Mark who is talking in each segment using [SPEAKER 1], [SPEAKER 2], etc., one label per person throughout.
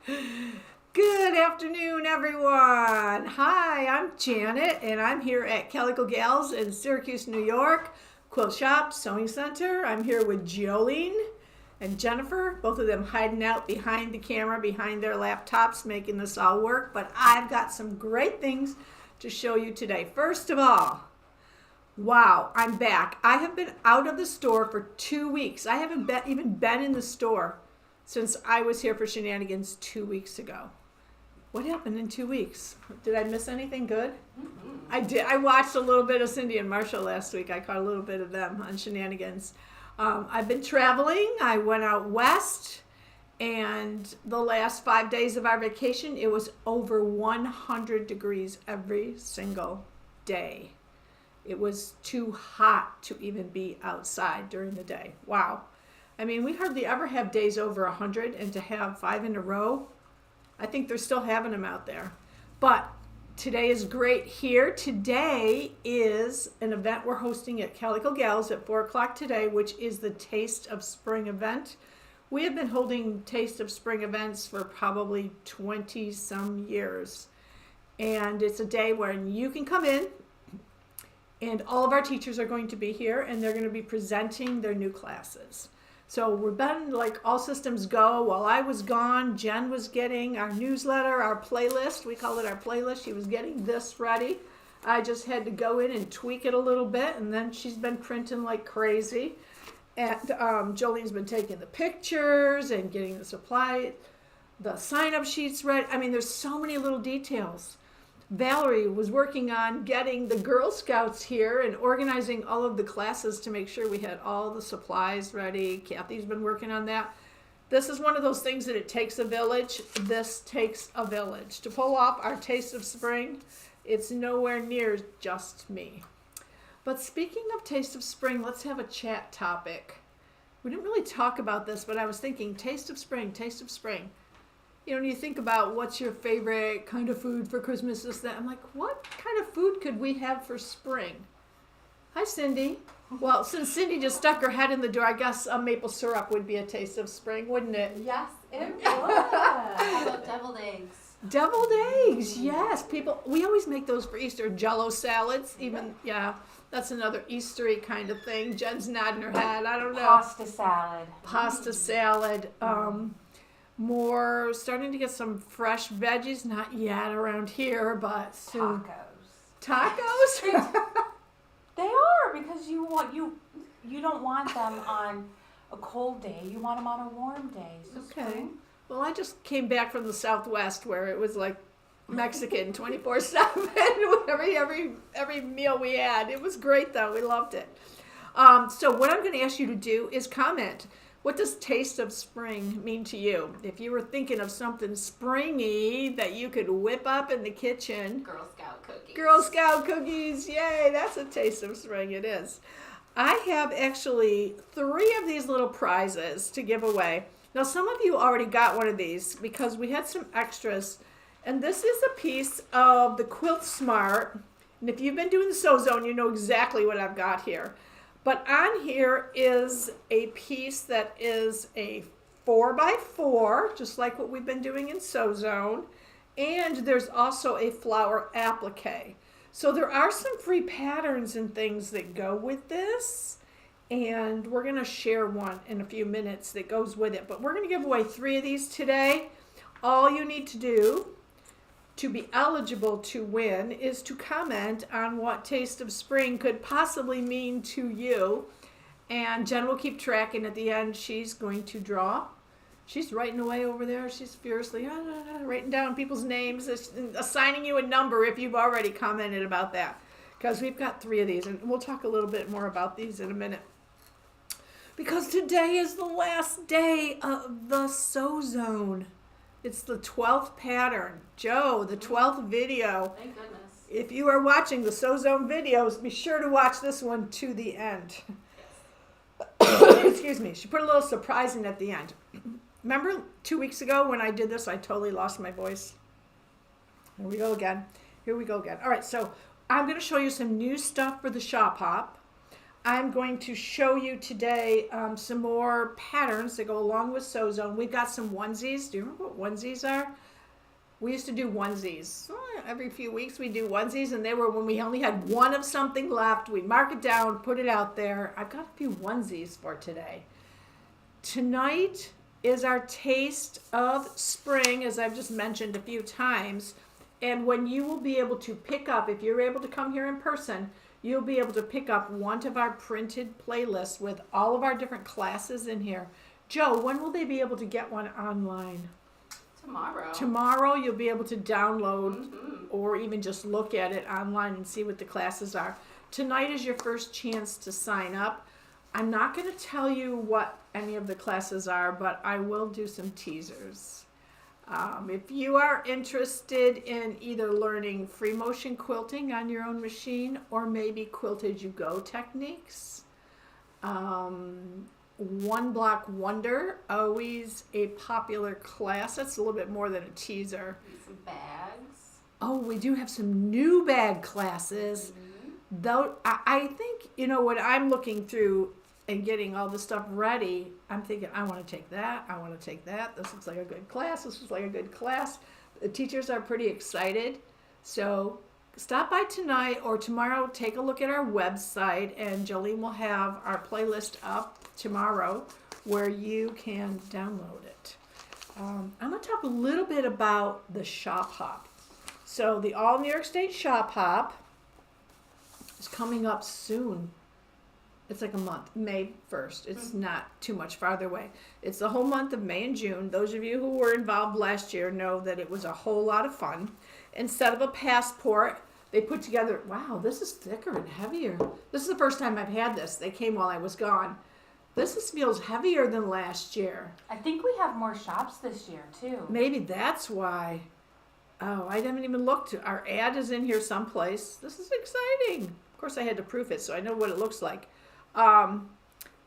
[SPEAKER 1] Good afternoon, everyone. Hi, I'm Janet, and I'm here at Calico Gals in Syracuse, New York, Quilt Shop, Sewing Center. I'm here with Jolene and Jennifer, both of them hiding out behind the camera, behind their laptops, making this all work. But I've got some great things to show you today. First of all, wow, I'm back. I have been out of the store for 2 weeks. I haven't even been in the store since I was here for Shenanigans 2 weeks ago. What happened in 2 weeks? Did I miss anything good? I did. I watched a little bit of Cindy and Marshall last week. I caught a little bit of them on Shenanigans. I've been traveling. I went out west, and the last 5 days of our vacation, it was over 100 degrees every single day. It was too hot to even be outside during the day. Wow. I mean, we hardly ever have days over 100, and to have 5 in a row, I think they're still having them out there. But today is great here. Today is an event we're hosting at Calico Gals at 4 o'clock today, which is the Taste of Spring event. We have been holding Taste of Spring events for probably 20 some years. And it's a day when you can come in, and all of our teachers are going to be here, and they're going to be presenting their new classes. So we've been like all systems go. While I was gone, Jen was getting our newsletter, our playlist. We call it our playlist. She was getting this ready. I just had to go in and tweak it a little bit, and then she's been printing like crazy. And Jolene's been taking the pictures and getting the sign-up sheets ready. I mean, there's so many little details. Valerie was working on getting the Girl Scouts here and organizing all of the classes to make sure we had all the supplies ready. Kathy's been working on that. This is one of those things that it takes a village. This takes a village. To pull off our Taste of Spring, it's nowhere near just me. But speaking of Taste of Spring, let's have a chat topic. We didn't really talk about this, but I was thinking, Taste of Spring, Taste of Spring. You know, when you think about what's your favorite kind of food for Christmas, this, that, I'm like, what kind of food could we have for spring? Hi, Cindy. Well, since Cindy just stuck her head in the door, I guess maple syrup would be a taste of spring, wouldn't it?
[SPEAKER 2] Yes, it would. How about deviled eggs?
[SPEAKER 1] Deviled eggs, yes. We always make those for Easter. Jello salads, even, yeah. That's another Eastery kind of thing. Jen's nodding her head. I don't know.
[SPEAKER 2] Pasta salad.
[SPEAKER 1] Pasta salad. More starting to get some fresh veggies, not yet around here, but soon. Tacos?
[SPEAKER 2] They are, because you don't want them on a cold day. You want them on a warm day. So
[SPEAKER 1] Okay.
[SPEAKER 2] spring.
[SPEAKER 1] Well, I just came back from the Southwest where it was like Mexican 24/7. every meal we had. It was great though. We loved it. So what I'm going to ask you to do is comment. What does Taste of Spring mean to you? If you were thinking of something springy that you could whip up in the kitchen.
[SPEAKER 2] Girl Scout cookies.
[SPEAKER 1] Girl Scout cookies. Yay, that's a Taste of Spring. It is. I have actually 3 of these little prizes to give away. Now, some of you already got one of these because we had some extras. And this is a piece of the Quilt Smart. And if you've been doing the Sew Zone, you know exactly what I've got here. But on here is a piece that is a 4x4, just like what we've been doing in Sew Zone. And there's also a flower applique. So there are some free patterns and things that go with this. And we're going to share one in a few minutes that goes with it. But we're going to give away 3 of these today. All you need to do to be eligible to win is to comment on what Taste of Spring could possibly mean to you. And Jen will keep track, and at the end she's going to draw. She's writing away over there. She's furiously writing down people's names, assigning you a number if you've already commented about that. Because we've got 3 of these, and we'll talk a little bit more about these in a minute. Because today is the last day of the Sew Zone. It's the 12th pattern. Joe, the 12th video.
[SPEAKER 2] Thank goodness.
[SPEAKER 1] If you are watching the Sew Zone videos, be sure to watch this one to the end. Excuse me. She put a little surprise in at the end. Remember 2 weeks ago when I did this, I totally lost my voice. Here we go again. All right, so I'm going to show you some new stuff for the Shop Hop. I'm going to show you today some more patterns that go along with Sew Zone. We've got some onesies. Do you remember what onesies are? We used to do onesies. Every few weeks we do onesies, and they were when we only had one of something left. We'd mark it down, put it out there. I've got a few onesies for today. Tonight is our taste of spring, as I've just mentioned a few times. And when you will be able to pick up, if you're able to come here in person, you'll be able to pick up one of our printed playlists with all of our different classes in here. Joe, when will they be able to get one online?
[SPEAKER 3] Tomorrow.
[SPEAKER 1] Tomorrow you'll be able to download or even just look at it online and see what the classes are. Tonight is your first chance to sign up. I'm not going to tell you what any of the classes are, but I will do some teasers. If you are interested in either learning free motion quilting on your own machine or maybe quilt as you go techniques, One Block Wonder, always a popular class. That's a little bit more than a teaser.
[SPEAKER 3] Some bags.
[SPEAKER 1] Oh, we do have some new bag classes. Though I think, when I'm looking through and getting all this stuff ready, I'm thinking, I want to take that. I want to take that. This looks like a good class. This looks like a good class. The teachers are pretty excited. So stop by tonight or tomorrow. Take a look at our website, and Jolene will have our playlist up tomorrow where you can download it. I'm going to talk a little bit about the Shop Hop. So the All New York State Shop Hop is coming up soon. It's like a month, May 1st. It's not too much farther away. It's the whole month of May and June. Those of you who were involved last year know that it was a whole lot of fun. Instead of a passport, they put together, wow, this is thicker and heavier. This is the first time I've had this. They came while I was gone. Feels heavier than last year.
[SPEAKER 2] I think we have more shops this year too.
[SPEAKER 1] Maybe that's why. Oh, I haven't even looked. Our ad is in here someplace. This is exciting. Of course, I had to proof it, so I know what it looks like.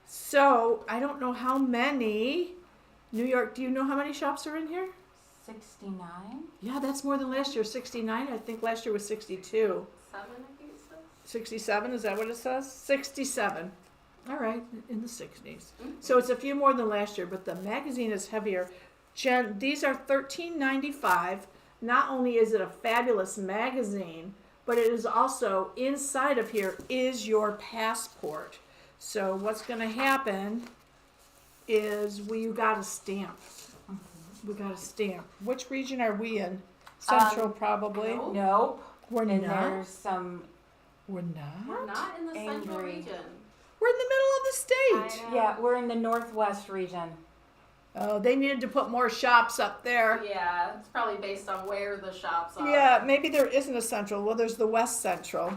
[SPEAKER 1] So I don't know how many. New York, do you know how many shops are in here?
[SPEAKER 2] 69.
[SPEAKER 1] Yeah, that's more than last year. 69. I think last year was 62.
[SPEAKER 3] 7, I think it says.
[SPEAKER 1] 67, is that what it says? 67. All right, in the 60s. So it's a few more than last year, but the magazine is heavier. Jen, these are $13.95. Not only is it a fabulous magazine, but it is also, inside of here is your passport. So what's going to happen is you got a stamp. We got a stamp. Which region are we in? Central, probably.
[SPEAKER 3] no.
[SPEAKER 2] Nope.
[SPEAKER 1] We're
[SPEAKER 2] And
[SPEAKER 1] not.
[SPEAKER 2] there's some.
[SPEAKER 1] We're not.
[SPEAKER 3] We're not in the central
[SPEAKER 2] Angry.
[SPEAKER 3] region.
[SPEAKER 1] We're in the middle of the state.
[SPEAKER 3] I know.
[SPEAKER 2] Yeah, we're in the northwest region.
[SPEAKER 1] Oh, they needed to put more shops up there.
[SPEAKER 3] Yeah, it's probably based on where the shops are.
[SPEAKER 1] Yeah, maybe there isn't a central. Well, there's the West Central.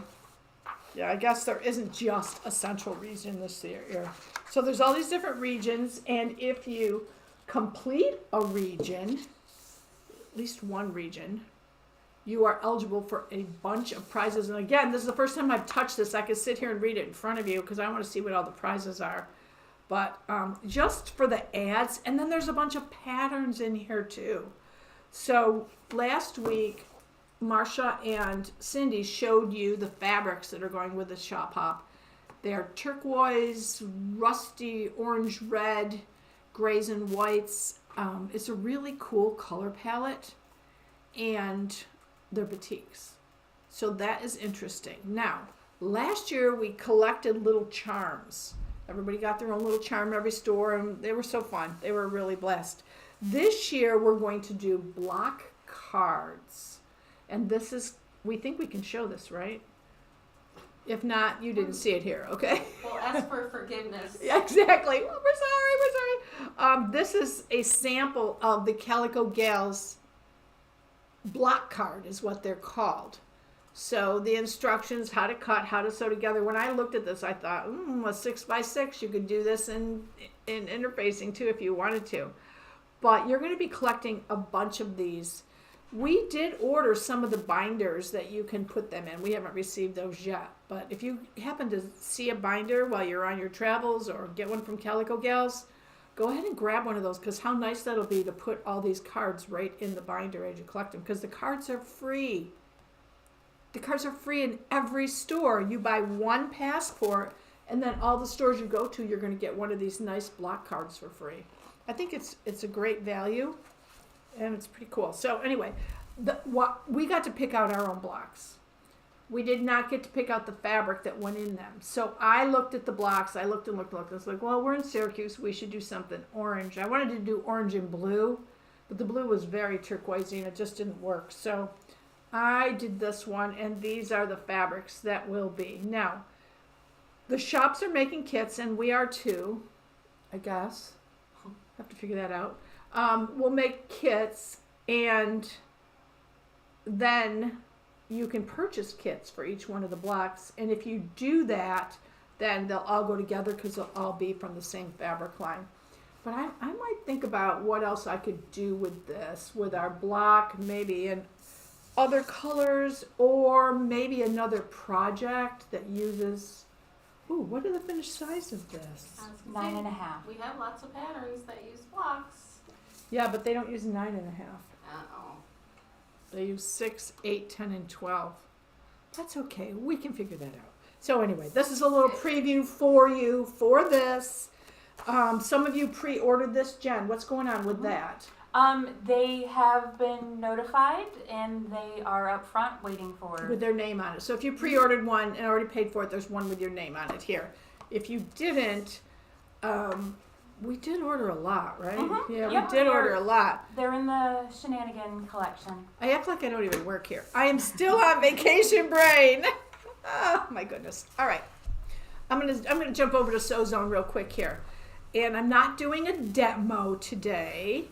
[SPEAKER 1] Yeah, I guess there isn't just a central region this year. So there's all these different regions, and if you complete a region, at least one region, you are eligible for a bunch of prizes. And again, this is the first time I've touched this. I could sit here and read it in front of you because I want to see what all the prizes are. But just for the ads, and then there's a bunch of patterns in here too. So last week, Marsha and Cindy showed you the fabrics that are going with the Shop Hop. They're turquoise, rusty, orange, red, grays and whites. It's a really cool color palette, and they're batiks. So that is interesting. Now, last year we collected little charms. Everybody got their own little charm in every store, and they were so fun. They were really blessed. This year we're going to do block cards. And this is, we think we can show this, right? If not, you didn't see it here, okay?
[SPEAKER 3] We'll ask for forgiveness.
[SPEAKER 1] Yeah, exactly. Well, we're sorry. This is a sample of the Calico Gals block card is what they're called. So the instructions, how to cut, how to sew together. When I looked at this, I thought, a 6x6, you could do this in interfacing too if you wanted to. But you're going to be collecting a bunch of these. We did order some of the binders that you can put them in. We haven't received those yet. But if you happen to see a binder while you're on your travels or get one from Calico Gals, go ahead and grab one of those, because how nice that'll be to put all these cards right in the binder as you collect them, because the cards are free. The cards are free in every store. You buy one passport And then all the stores you go to, you're going to get one of these nice block cards for free. I think it's a great value, and it's pretty cool. So anyway, we got to pick out our own blocks. We did not get to pick out the fabric that went in them. So I looked at the blocks. I looked and looked and looked. I was like, well, we're in Syracuse. We should do something orange. I wanted to do orange and blue, but the blue was very turquoisey and it just didn't work. So I did this one, and these are the fabrics that will be. Now, the shops are making kits, and we are too, I guess. Have to figure that out. We'll make kits, and then you can purchase kits for each one of the blocks. And if you do that, then they'll all go together because they'll all be from the same fabric line. But I might think about what else I could do with this, with our block, maybe in other colors, or maybe another project that uses... Ooh, what are the finished size of this?
[SPEAKER 2] 9.5.
[SPEAKER 3] We have lots of patterns that use blocks.
[SPEAKER 1] Yeah, but they don't use 9.5.
[SPEAKER 3] Uh-oh.
[SPEAKER 1] They use 6, 8, 10, and 12. That's okay. We can figure that out. So anyway, this is a little preview for you for this. Some of you pre-ordered this. Jen, what's going on with that?
[SPEAKER 2] They have been notified, and they are up front waiting for...
[SPEAKER 1] With their name on it. So if you pre-ordered one and already paid for it, there's one with your name on it here. If you didn't, we did order a lot, right?
[SPEAKER 2] Mm-hmm.
[SPEAKER 1] Yeah,
[SPEAKER 2] Yep,
[SPEAKER 1] we did order a lot.
[SPEAKER 2] They're in the Shenanigans collection.
[SPEAKER 1] I act like I don't even work here. I am still on vacation brain. Oh my goodness. All right. I'm gonna jump over to Sew Zone real quick here. And I'm not doing a demo today.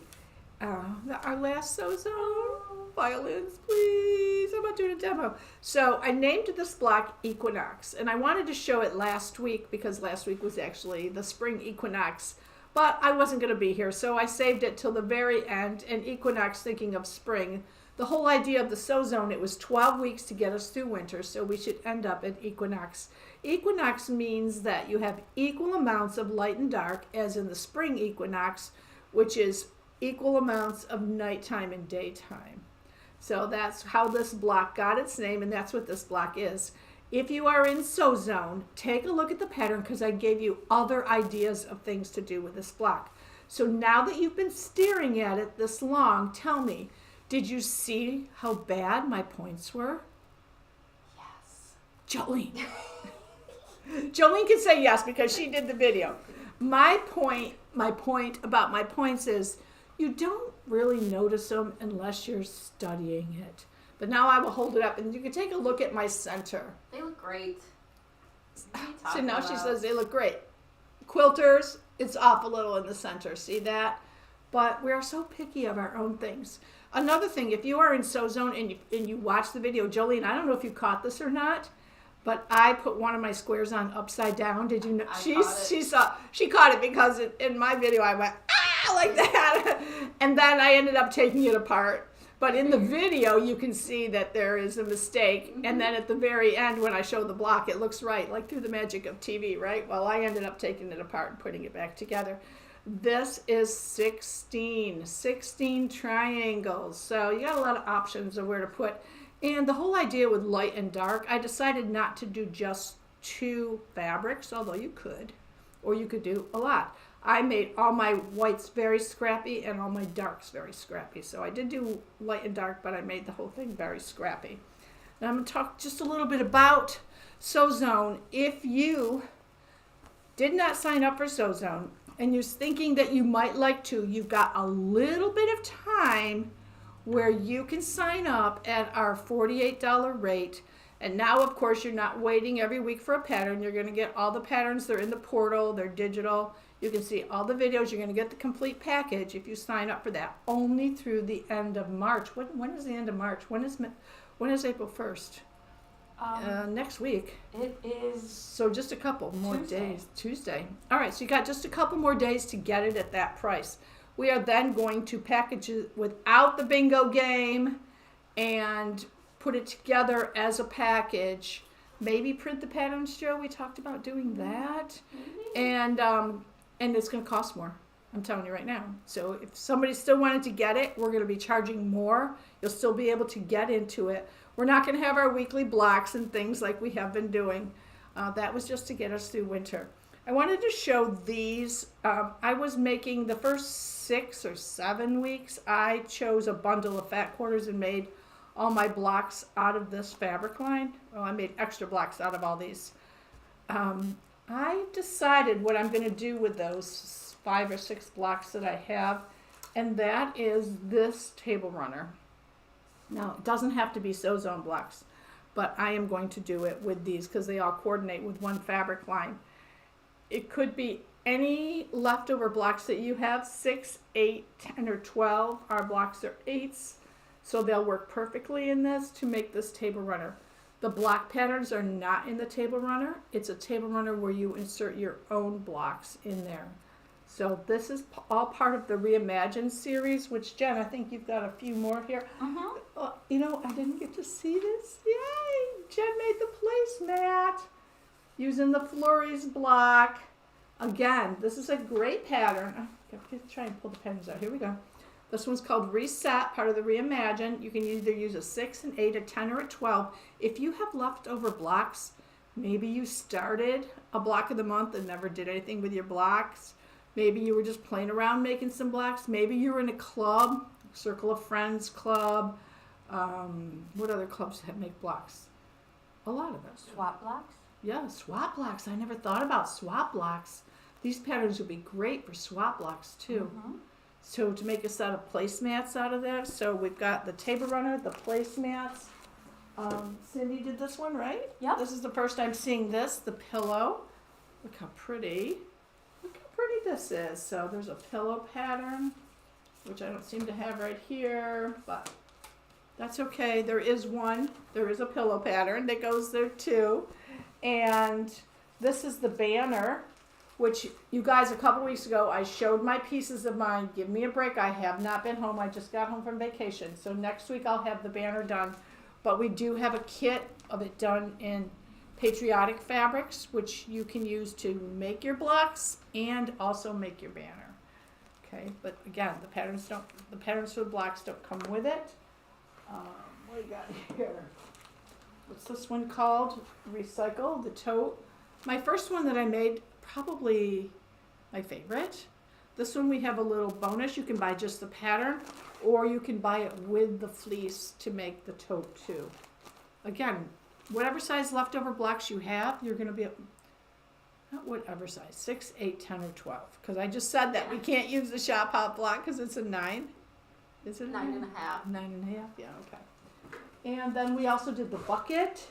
[SPEAKER 1] Our last Sew Zone, violins, please. I'm not doing a demo. So I named this block Equinox, and I wanted to show it last week because last week was actually the spring equinox, but I wasn't going to be here, so I saved it till the very end. And equinox, thinking of spring. The whole idea of the Sew Zone, it was 12 weeks to get us through winter, so we should end up at equinox. Equinox means that you have equal amounts of light and dark, as in the spring equinox, which is equal amounts of nighttime and daytime. So that's how this block got its name, and that's what this block is. If you are in Sew Zone, take a look at the pattern because I gave you other ideas of things to do with this block. So now that you've been staring at it this long, tell me, did you see how bad my points were?
[SPEAKER 2] Yes.
[SPEAKER 1] Jolene. Jolene can say yes because she did the video. My point about my points is you don't really notice them unless you're studying it. But now I will hold it up, and you can take a look at my center.
[SPEAKER 3] They look great.
[SPEAKER 1] So now she says they look great. Quilters, it's off a little in the center. See that? But we are so picky of our own things. Another thing, if you are in Sew Zone and you watch the video, Jolene, I don't know if you caught this or not, but I put one of my squares on upside down. Did you know? She caught it because in my video I went like that, and then I ended up taking it apart. But in the video, you can see that there is a mistake. Mm-hmm. And then at the very end, when I show the block, it looks right, like through the magic of TV, right? Well, I ended up taking it apart and putting it back together. This is 16 triangles. So you got a lot of options of where to put. And the whole idea with light and dark, I decided not to do just 2 fabrics, although you could, or you could do a lot. I made all my whites very scrappy and all my darks very scrappy. So I did do light and dark, but I made the whole thing very scrappy. Now I'm going to talk just a little bit about Sew Zone. If you did not sign up for Sew Zone and you're thinking that you might like to, you've got a little bit of time where you can sign up at our $48 rate. And now, of course, you're not waiting every week for a pattern. You're going to get all the patterns. They're in the portal. They're digital. You can see all the videos. You're going to get the complete package if you sign up for that, only through the end of March. When is the end of March? When is April 1st? Next week.
[SPEAKER 2] It is...
[SPEAKER 1] So just a couple more days. Tuesday. All right, so you got just a couple more days to get it at that price. We are then going to package it without the bingo game and put it together as a package. Maybe print the patterns, Joe. We talked about doing that. And it's going to cost more. I'm telling you right now. So if somebody still wanted to get it, we're going to be charging more. You'll still be able to get into it. We're not going to have our weekly blocks and things like we have been doing. That was just to get us through winter. I wanted to show these. I was making the first 6 or 7 weeks. I chose a bundle of fat quarters and made all my blocks out of this fabric line. Oh, I made extra blocks out of all these. I decided what I'm going to do with those 5 or 6 blocks that I have, and that is this table runner. Now, it doesn't have to be sew zone blocks, but I am going to do it with these because they all coordinate with one fabric line. It could be any leftover blocks that you have, 6, 8, 10, or 12. Our blocks are 8s, so they'll work perfectly in this to make this table runner. The block patterns are not in the table runner. It's a table runner where you insert your own blocks in there. So this is all part of the Reimagine series, which, Jen, I think you've got a few more here. You know, I didn't get to see this. Yay! Jen made the placemat using the Flurries block. Again, this is a great pattern. I'm going to try and pull the pens out. Here we go. This one's called Reset, part of the Reimagine. You can either use a 6, an 8, a 10, or a 12. If you have leftover blocks, maybe you started a block of the month and never did anything with your blocks. Maybe you were just playing around making some blocks. Maybe you were in a club, Circle of Friends club. What other clubs that make blocks? A lot of those.
[SPEAKER 2] Swap blocks?
[SPEAKER 1] Yeah, swap blocks. I never thought about swap blocks. These patterns would be great for swap blocks too. So to make a set of placemats out of that, so we've got the table runner, the placemats. Cindy did this one, right?
[SPEAKER 2] Yep.
[SPEAKER 1] This is the first time seeing this, the pillow. Look how pretty. Look how pretty this is. So there's a pillow pattern, which I don't seem to have right here, but that's okay. There is one. There is a pillow pattern that goes there too. And this is the banner, which you guys, a couple weeks ago, I showed my pieces of mine. Give me a break. I have not been home. I just got home from vacation. So next week I'll have the banner done. But we do have a kit of it done in patriotic fabrics, which you can use to make your blocks and also make your banner. Okay, but again, the patterns for the blocks don't come with it. What do you got here? What's this one called? Recycle, the tote. My first one that I made, probably my favorite. This one we have a little bonus. You can buy just the pattern, or you can buy it with the fleece to make the tote too. Again, whatever size leftover blocks you have, you're going to be, not whatever size, 6, 8, 10, or 12. Because I just said that we can't use the shop hop block because it's a 9. Is it a
[SPEAKER 3] 9.5.
[SPEAKER 1] 9.5, yeah, okay. And then we also did the bucket.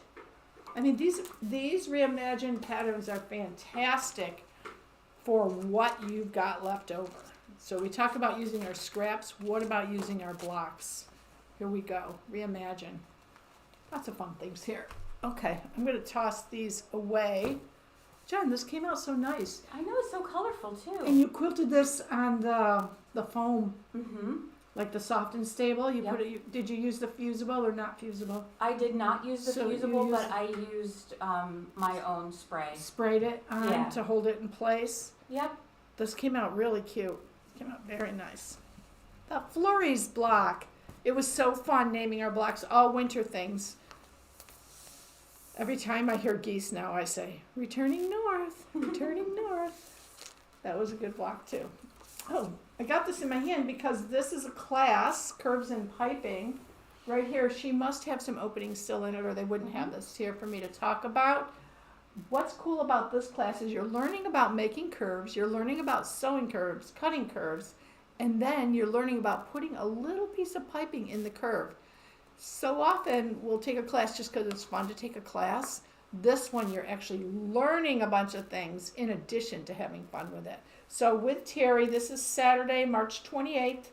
[SPEAKER 1] I mean, these reimagined patterns are fantastic for what you've got left over. So we talk about using our scraps. What about using our blocks? Here we go. Reimagine. Lots of fun things here. Okay, I'm going to toss these away. Jen, this came out so nice.
[SPEAKER 2] I know, it's so colorful too.
[SPEAKER 1] And you quilted this on the foam, like the soft and stable. You
[SPEAKER 2] Yep.
[SPEAKER 1] put it. Did you use the fusible or not fusible?
[SPEAKER 2] I did not use the
[SPEAKER 1] So you
[SPEAKER 2] fusible,
[SPEAKER 1] used-
[SPEAKER 2] but I used my own spray.
[SPEAKER 1] Sprayed it on
[SPEAKER 2] Yeah.
[SPEAKER 1] to hold it in place.
[SPEAKER 2] Yep.
[SPEAKER 1] This came out really cute. Came out very nice. The Flurries block. It was so fun naming our blocks, all winter things. Every time I hear geese now, I say, returning north, returning north. That was a good block too. Oh, I got this in my hand because this is a class, Curves and Piping. Right here, she must have some openings still in it or they wouldn't have this here for me to talk about. What's cool about this class is you're learning about making curves, you're learning about sewing curves, cutting curves, and then you're learning about putting a little piece of piping in the curve. So often we'll take a class just because it's fun to take a class. This one you're actually learning a bunch of things in addition to having fun with it. So with Terry, this is Saturday, March 28th.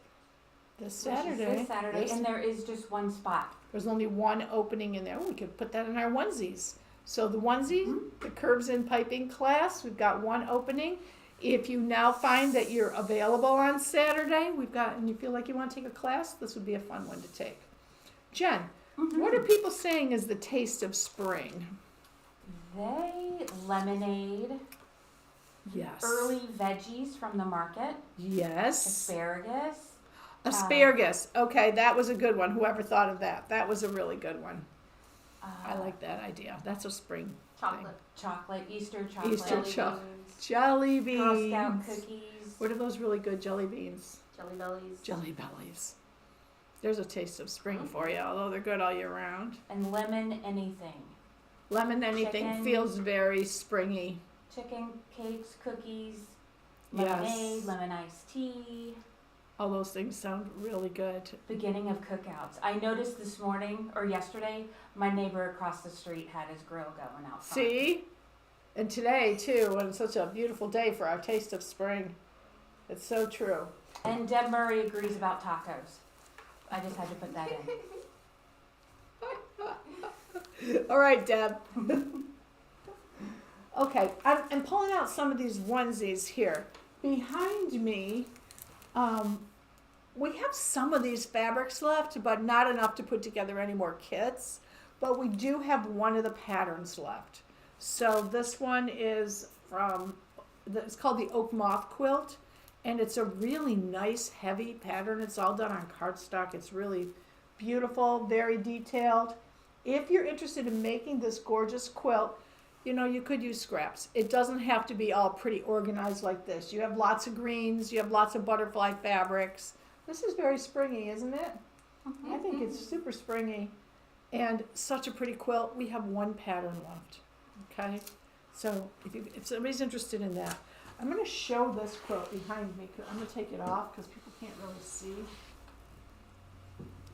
[SPEAKER 1] This Saturday.
[SPEAKER 2] This Saturday, and there is just one spot.
[SPEAKER 1] There's only one opening in there. We could put that in our onesies. So the onesie, the Curves and Piping class, we've got one opening. If you now find that you're available on Saturday, and you feel like you want to take a class, this would be a fun one to take. Jen, what are people saying is the taste of spring?
[SPEAKER 2] Lemonade,
[SPEAKER 1] Yes.
[SPEAKER 2] early veggies from the market,
[SPEAKER 1] Yes.
[SPEAKER 2] asparagus.
[SPEAKER 1] Asparagus. Okay, that was a good one. Whoever thought of that. That was a really good one. I like that idea. That's a spring
[SPEAKER 3] Chocolate.
[SPEAKER 2] Chocolate, Easter chocolate.
[SPEAKER 1] Easter
[SPEAKER 3] Jelly
[SPEAKER 1] chocolate.
[SPEAKER 3] beans.
[SPEAKER 1] Jelly beans.
[SPEAKER 2] Girl Scout cookies.
[SPEAKER 1] What are those really good jelly beans?
[SPEAKER 3] Jelly bellies.
[SPEAKER 1] Jelly bellies. There's a taste of spring for you, although they're good all year round.
[SPEAKER 2] And lemon anything.
[SPEAKER 1] Lemon anything
[SPEAKER 2] Chicken.
[SPEAKER 1] feels very springy.
[SPEAKER 2] Chicken, cakes, cookies,
[SPEAKER 1] Yes.
[SPEAKER 2] lemonade, lemon iced tea.
[SPEAKER 1] All those things sound really good.
[SPEAKER 2] Beginning of cookouts. I noticed this morning or yesterday, my neighbor across the street had his grill going out front.
[SPEAKER 1] See? And today, too, when it's such a beautiful day for our taste of spring. It's so true.
[SPEAKER 2] And Deb Murray agrees about tacos. I just had to put that in.
[SPEAKER 1] All right, Deb. Okay, I'm pulling out some of these onesies here. Behind me, we have some of these fabrics left, but not enough to put together any more kits. But we do have one of the patterns left. So this one is it's called the Oak Moth Quilt. And it's a really nice, heavy pattern. It's all done on cardstock. It's really beautiful, very detailed. If you're interested in making this gorgeous quilt, you could use scraps. It doesn't have to be all pretty organized like this. You have lots of greens. You have lots of butterfly fabrics. This is very springy, isn't it? I think it's super springy. And such a pretty quilt. We have one pattern left. Okay? So if somebody's interested in that, I'm going to show this quilt behind me. I'm going to take it off because people can't really see.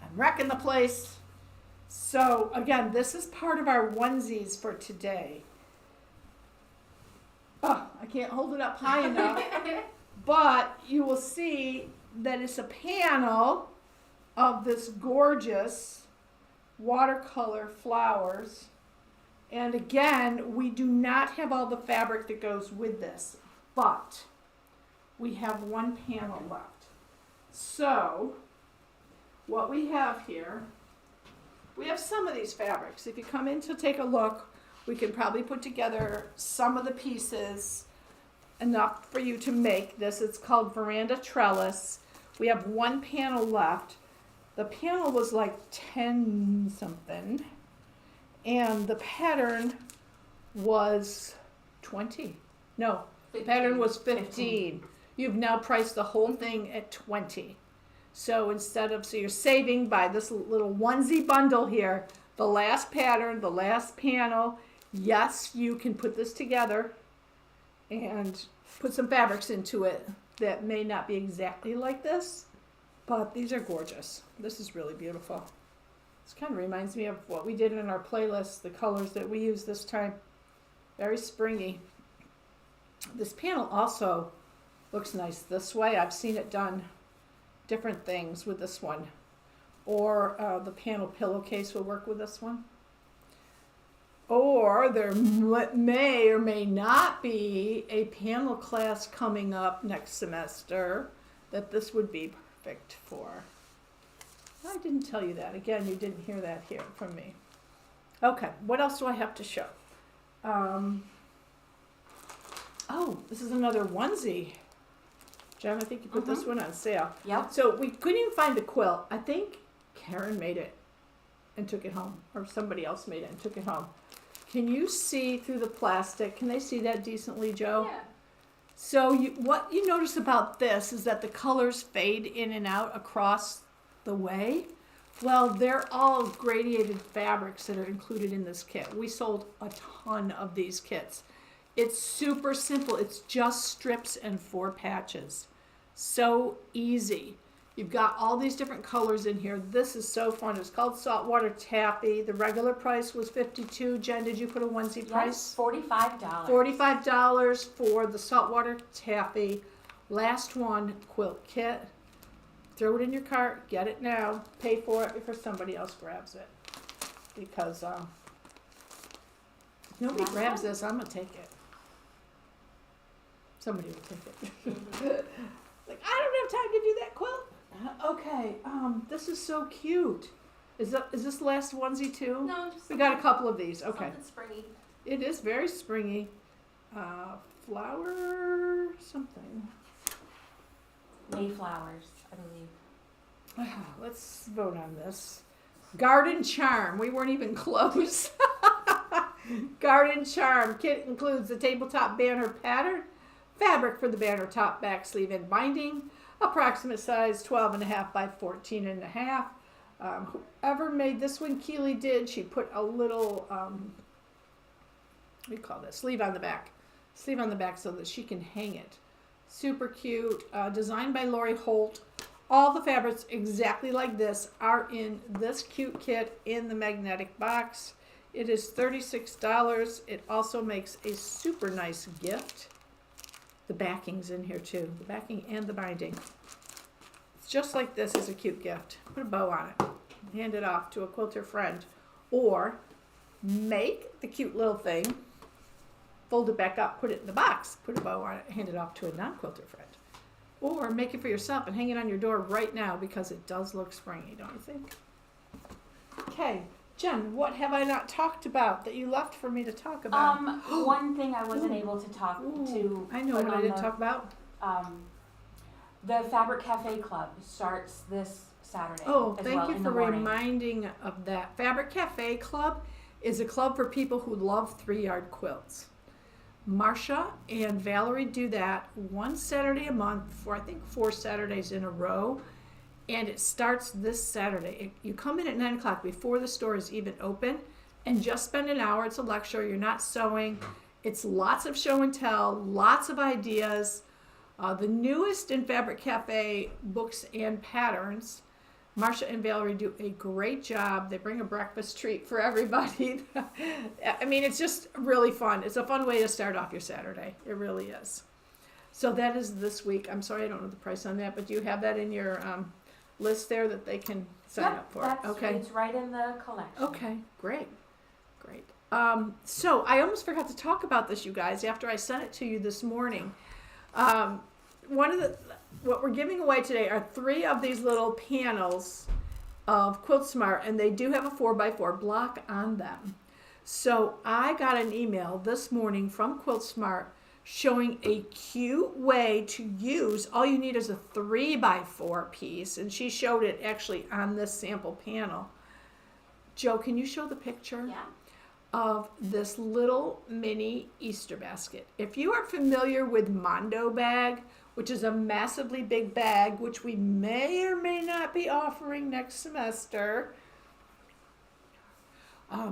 [SPEAKER 1] I'm wrecking the place. So again, this is part of our onesies for today. Oh, I can't hold it up high enough. But you will see that it's a panel of this gorgeous watercolor flowers. And again, we do not have all the fabric that goes with this. But we have one panel left. So what we have here, we have some of these fabrics. If you come in to take a look, we can probably put together some of the pieces enough for you to make this. It's called Veranda Trellis. We have one panel left. The panel was like 10 something. And the pattern was 20. No. The pattern was 15. You've now priced the whole thing at 20. So so you're saving by this little onesie bundle here, the last pattern, the last panel. Yes, you can put this together and put some fabrics into it that may not be exactly like this, but these are gorgeous. This is really beautiful. This kind of reminds me of what we did in our playlist, the colors that we used this time. Very springy. This panel also looks nice this way. I've seen it done different things with this one. Or the panel pillowcase will work with this one. Or there may or may not be a panel class coming up next semester that this would be perfect for. I didn't tell you that. Again, you didn't hear that here from me. Okay, what else do I have to show? Oh, this is another onesie. Jen, I think you put this one on sale.
[SPEAKER 2] Yep.
[SPEAKER 1] So we couldn't even find the quilt. I think Karen made it and took it home, or somebody else made it and took it home. Can you see through the plastic? Can they see that decently, Joe?
[SPEAKER 3] Yeah.
[SPEAKER 1] So what you notice about this is that the colors fade in and out across the way. Well, they're all gradiated fabrics that are included in this kit. We sold a ton of these kits. It's super simple. It's just strips and 4 patches. So easy. You've got all these different colors in here. This is so fun. It's called Saltwater Taffy. The regular price was $52. Jen, did you put a onesie price?
[SPEAKER 2] Yes, $45.
[SPEAKER 1] $45 for the Saltwater Taffy. Last one quilt kit. Throw it in your cart. Get it now. Pay for it before somebody else grabs it. Because if nobody grabs this, I'm going to take it. Somebody will take it. Like, I don't have time to do that quilt. Okay, this is so cute. Is this the last onesie too?
[SPEAKER 3] No, just
[SPEAKER 1] We got a couple of these. Okay.
[SPEAKER 3] something springy.
[SPEAKER 1] It is very springy. Flower something.
[SPEAKER 2] Mayflowers, I believe.
[SPEAKER 1] Let's vote on this. Garden Charm. We weren't even close. Garden Charm kit includes the tabletop banner pattern, fabric for the banner top, back sleeve, and binding, approximate size 12.5 by 14.5. Whoever made this one, Keely did. She put a little, what do you call this? Sleeve on the back. Sleeve on the back so that she can hang it. Super cute. Designed by Lori Holt. All the fabrics exactly like this are in this cute kit in the magnetic box. It is $36. It also makes a super nice gift. The backing's in here too. The backing and the binding. It's just like this is a cute gift. Put a bow on it. Hand it off to a quilter friend. Or make the cute little thing. Fold it back up, put it in the box. Put a bow on it, hand it off to a non-quilter friend. Or make it for yourself and hang it on your door right now because it does look springy, don't you think? Okay. Jen, what have I not talked about that you left for me to talk about?
[SPEAKER 2] One thing I wasn't able to talk to.
[SPEAKER 1] I know what I didn't talk about.
[SPEAKER 2] The Fabric Cafe Club starts this Saturday.
[SPEAKER 1] Oh,
[SPEAKER 2] as
[SPEAKER 1] thank
[SPEAKER 2] well,
[SPEAKER 1] you
[SPEAKER 2] in
[SPEAKER 1] for
[SPEAKER 2] the morning.
[SPEAKER 1] reminding of that. Fabric Cafe Club is a club for people who love 3-yard quilts. Marcia and Valerie do that one Saturday a month for I think 4 Saturdays in a row. And it starts this Saturday. You come in at 9 o'clock before the store is even open and just spend an hour. It's a lecture. You're not sewing. It's lots of show and tell, lots of ideas. The newest in Fabric Cafe books and patterns. Marcia and Valerie do a great job. They bring a breakfast treat for everybody. I mean, it's just really fun. It's a fun way to start off your Saturday. It really is. So that is this week. I'm sorry I don't know the price on that, but do you have that in your list there that they can sign up for? Okay.
[SPEAKER 2] It's right in the collection.
[SPEAKER 1] Okay, great. So I almost forgot to talk about this, you guys, after I sent it to you this morning. What we're giving away today are 3 of these little panels of Quilt Smart, and they do have a 4x4 block on them. So I got an email this morning from Quilt Smart showing a cute way to use. All you need is a 3x4 piece, and she showed it actually on this sample panel. Joe, can you show the picture?
[SPEAKER 3] Yeah.
[SPEAKER 1] Of this little mini Easter basket. If you are familiar with Mondo bag, which is a massively big bag, which we may or may not be offering next semester.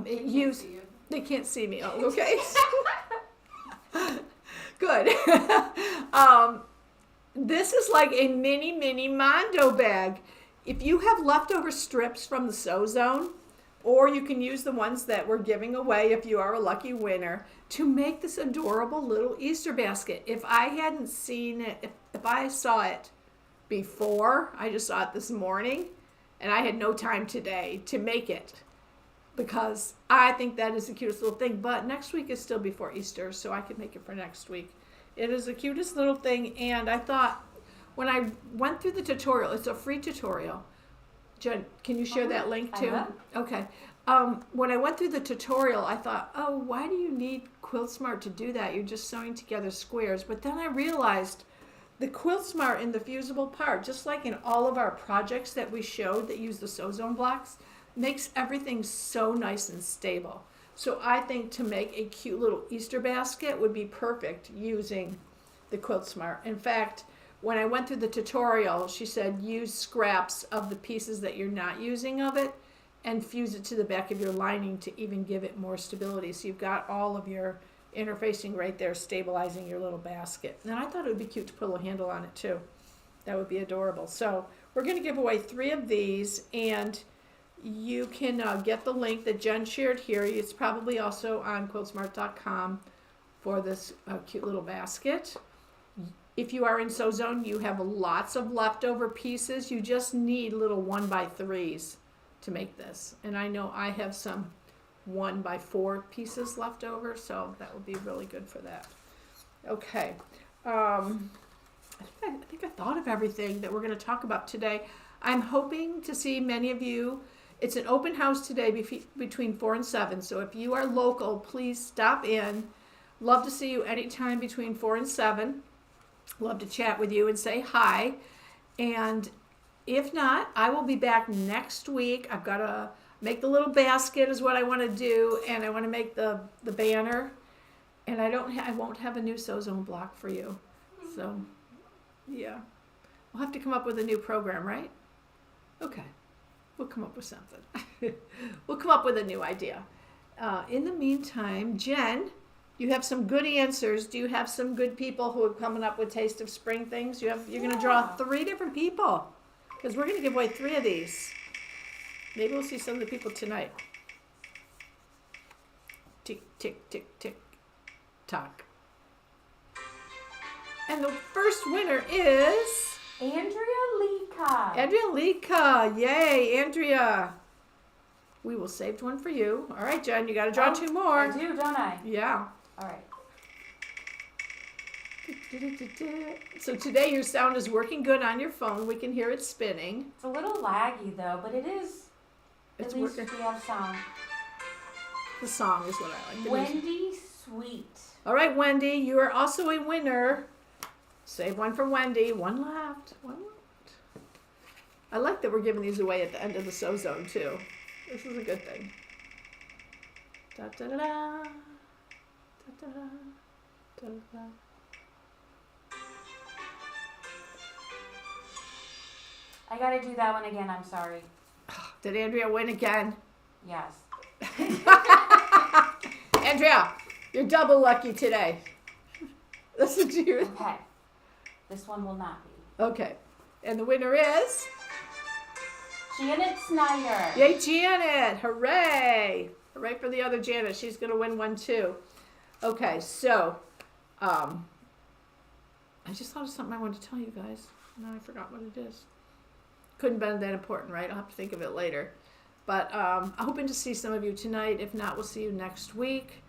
[SPEAKER 1] They can't see me. Oh, okay. Good. This is like a mini Mondo bag. If you have leftover strips from the Sew Zone, or you can use the ones that we're giving away if you are a lucky winner to make this adorable little Easter basket. If I hadn't seen it, if I saw it before, I just saw it this morning, and I had no time today to make it because I think that is the cutest little thing. But next week is still before Easter, so I could make it for next week. It is the cutest little thing, and I thought when I went through the tutorial, it's a free tutorial. Jen, can you share that link too? Okay. When I went through the tutorial, I thought, oh, why do you need Quilt Smart to do that? You're just sewing together squares. But then I realized the Quilt Smart in the fusible part, just like in all of our projects that we showed that use the Sew Zone blocks, makes everything so nice and stable. So I think to make a cute little Easter basket would be perfect using the Quilt Smart. In fact, when I went through the tutorial, she said use scraps of the pieces that you're not using of it and fuse it to the back of your lining to even give it more stability. So you've got all of your interfacing right there stabilizing your little basket. And I thought it would be cute to put a little handle on it too. That would be adorable. So we're going to give away 3 of these, and you can get the link that Jen shared here. It's probably also on quiltsmart.com for this cute little basket. If you are in Sew Zone, you have lots of leftover pieces. You just need little 1x3s to make this. And I know I have some 1x4 pieces left over, so that would be really good for that. Okay. I think I thought of everything that we're going to talk about today. I'm hoping to see many of you. It's an open house today between 4 and 7, so if you are local, please stop in. Love to see you anytime between 4 and 7. Love to chat with you and say hi. And if not, I will be back next week. I've got make the little basket is what I want to do, and I want to make the banner. And I won't have a new SoZone block for you. So, yeah. We'll have to come up with a new program, right? Okay. We'll come up with something. We'll come up with a new idea. In the meantime, Jen, you have some good answers. Do you have some good people who are coming up with Taste of Spring things? You're going to draw 3 different people because we're going to give away 3 of these. Maybe we'll see some of the people tonight. Tick, tick, tick, tick, tock. And the first winner is
[SPEAKER 2] Andrea Lika.
[SPEAKER 1] Andrea Lika. Yay, Andrea. We will save one for you. All right, Jen, you got to draw 2 more.
[SPEAKER 2] I do, don't I?
[SPEAKER 1] Yeah.
[SPEAKER 2] All right.
[SPEAKER 1] So today your sound is working good on your phone. We can hear it spinning.
[SPEAKER 2] It's a little laggy though, but it is.
[SPEAKER 1] It's
[SPEAKER 2] at least
[SPEAKER 1] working.
[SPEAKER 2] we have sound.
[SPEAKER 1] The song is what I like.
[SPEAKER 2] Wendy Sweet.
[SPEAKER 1] All right, Wendy, you are also a winner. Save one for Wendy. One left. I like that we're giving these away at the end of the SoZone too. This is a good thing. Da da da da. Da da da. Da da.
[SPEAKER 2] I gotta do that one again, I'm sorry.
[SPEAKER 1] Did Andrea win again?
[SPEAKER 2] Yes.
[SPEAKER 1] Andrea, you're double lucky today. Listen to your.
[SPEAKER 2] Okay. This one will not be.
[SPEAKER 1] Okay. And the winner is?
[SPEAKER 2] Janet Snyder.
[SPEAKER 1] Yay, Janet. Hooray. Hooray for the other Janet. She's going to win one too. Okay, so I just thought of something I wanted to tell you guys. Now I forgot what it is. Couldn't have been that important, right? I'll have to think of it later. But I'm hoping to see some of you tonight. If not, we'll see you next week.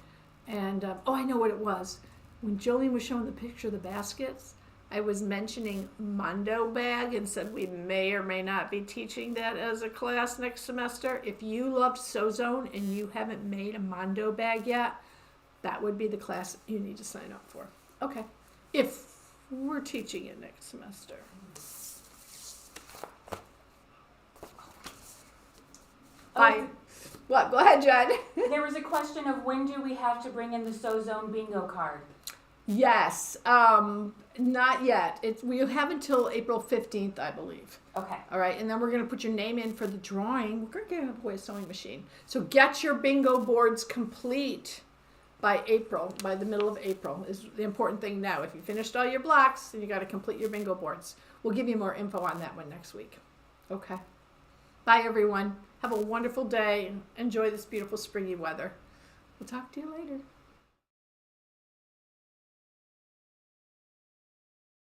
[SPEAKER 1] And, I know what it was. When Jolene was showing the picture of the baskets, I was mentioning Mondo bag and said we may or may not be teaching that as a class next semester. If you loved SoZone and you haven't made a Mondo bag yet, that would be the class you need to sign up for. Okay. If we're teaching it next semester. Bye. What? Go ahead, Jen.
[SPEAKER 2] There was a question of when do we have to bring in the SoZone bingo card?
[SPEAKER 1] Yes. Not yet. We have until April 15th, I believe.
[SPEAKER 2] Okay.
[SPEAKER 1] All right. And then we're going to put your name in for the drawing. We're going to give away a sewing machine. So get your bingo boards complete by April, by the middle of April is the important thing now. If you finished all your blocks, then you got to complete your bingo boards. We'll give you more info on that one next week. Okay. Bye, everyone. Have a wonderful day and enjoy this beautiful springy weather. We'll talk to you later.